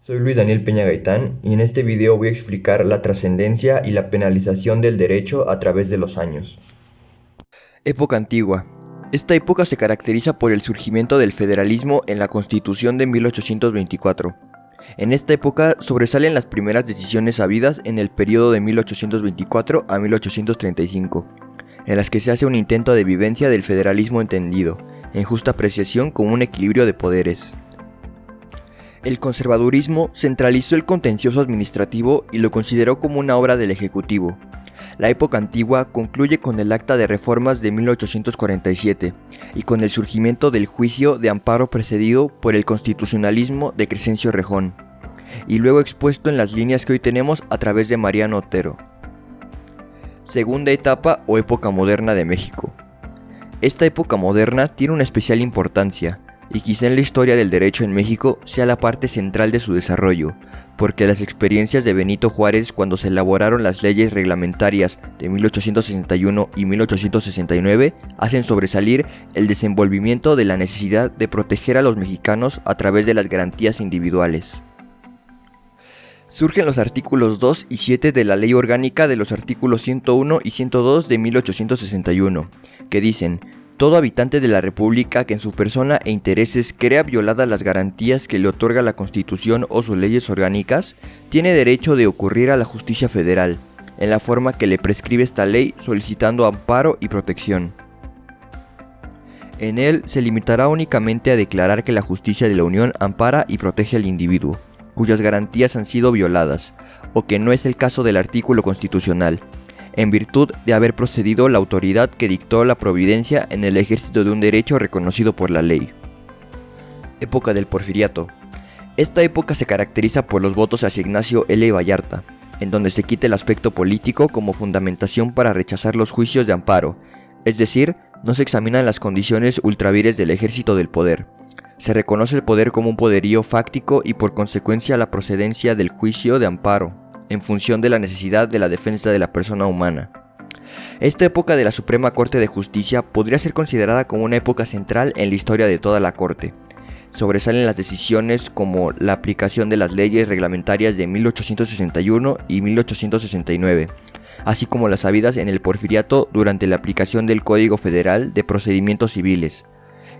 Soy Luis Daniel Peña Gaitán y en este video voy a explicar la trascendencia y la penalización del derecho a través de los años. Época antigua. Esta época se caracteriza por el surgimiento del federalismo en la Constitución de 1824. En esta época sobresalen las primeras decisiones habidas en el periodo de 1824 a 1835, en las que se hace un intento de vivencia del federalismo entendido, en justa apreciación con un equilibrio de poderes. El conservadurismo centralizó el contencioso administrativo y lo consideró como una obra del Ejecutivo. La época antigua concluye con el Acta de Reformas de 1847 y con el surgimiento del juicio de amparo precedido por el constitucionalismo de Crescencio Rejón, y luego expuesto en las líneas que hoy tenemos a través de Mariano Otero. Segunda etapa o época moderna de México. Esta época moderna tiene una especial importancia, y quizá en la historia del derecho en México sea la parte central de su desarrollo, porque las experiencias de Benito Juárez cuando se elaboraron las leyes reglamentarias de 1861 y 1869 hacen sobresalir el desenvolvimiento de la necesidad de proteger a los mexicanos a través de las garantías individuales. Surgen los artículos 2 y 7 de la Ley Orgánica de los artículos 101 y 102 de 1861, que dicen: todo habitante de la República que en su persona e intereses crea violadas las garantías que le otorga la Constitución o sus leyes orgánicas, tiene derecho de ocurrir a la justicia federal, en la forma que le prescribe esta ley, solicitando amparo y protección. En él se limitará únicamente a declarar que la justicia de la Unión ampara y protege al individuo, cuyas garantías han sido violadas, o que no es el caso del artículo constitucional, en virtud de haber procedido la autoridad que dictó la providencia en el ejército de un derecho reconocido por la ley. Época del Porfiriato. Esta época se caracteriza por los votos hacia Ignacio L. Vallarta, en donde se quita el aspecto político como fundamentación para rechazar los juicios de amparo, es decir, no se examinan las condiciones ultravires del ejército del poder. Se reconoce el poder como un poderío fáctico y por consecuencia la procedencia del juicio de amparo, en función de la necesidad de la defensa de la persona humana. Esta época de la Suprema Corte de Justicia podría ser considerada como una época central en la historia de toda la Corte. Sobresalen las decisiones como la aplicación de las leyes reglamentarias de 1861 y 1869, así como las habidas en el Porfiriato durante la aplicación del Código Federal de Procedimientos Civiles.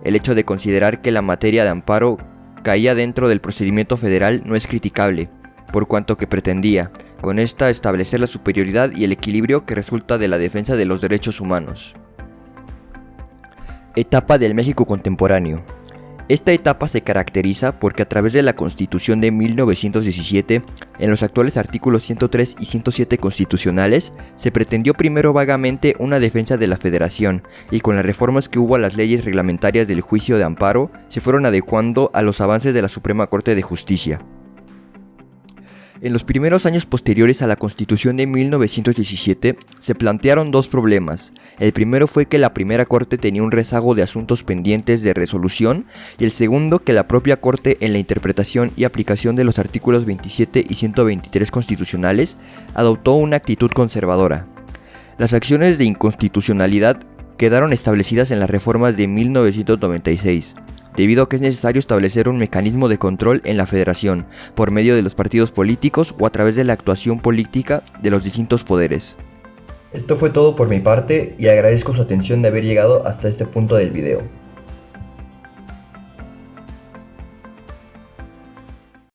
El hecho de considerar que la materia de amparo caía dentro del procedimiento federal no es criticable, por cuanto que pretendía, con esta, establecer la superioridad y el equilibrio que resulta de la defensa de los derechos humanos. Etapa del México contemporáneo. Esta etapa se caracteriza porque a través de la Constitución de 1917, en los actuales artículos 103 y 107 constitucionales, se pretendió primero vagamente una defensa de la Federación, y con las reformas que hubo a las leyes reglamentarias del juicio de amparo, se fueron adecuando a los avances de la Suprema Corte de Justicia. En los primeros años posteriores a la Constitución de 1917 se plantearon dos problemas. El primero fue que la primera Corte tenía un rezago de asuntos pendientes de resolución, y el segundo que la propia Corte, en la interpretación y aplicación de los artículos 27 y 123 constitucionales, adoptó una actitud conservadora. Las acciones de inconstitucionalidad quedaron establecidas en las reformas de 1996. Debido a que es necesario establecer un mecanismo de control en la Federación, por medio de los partidos políticos o a través de la actuación política de los distintos poderes. Esto fue todo por mi parte y agradezco su atención de haber llegado hasta este punto del video.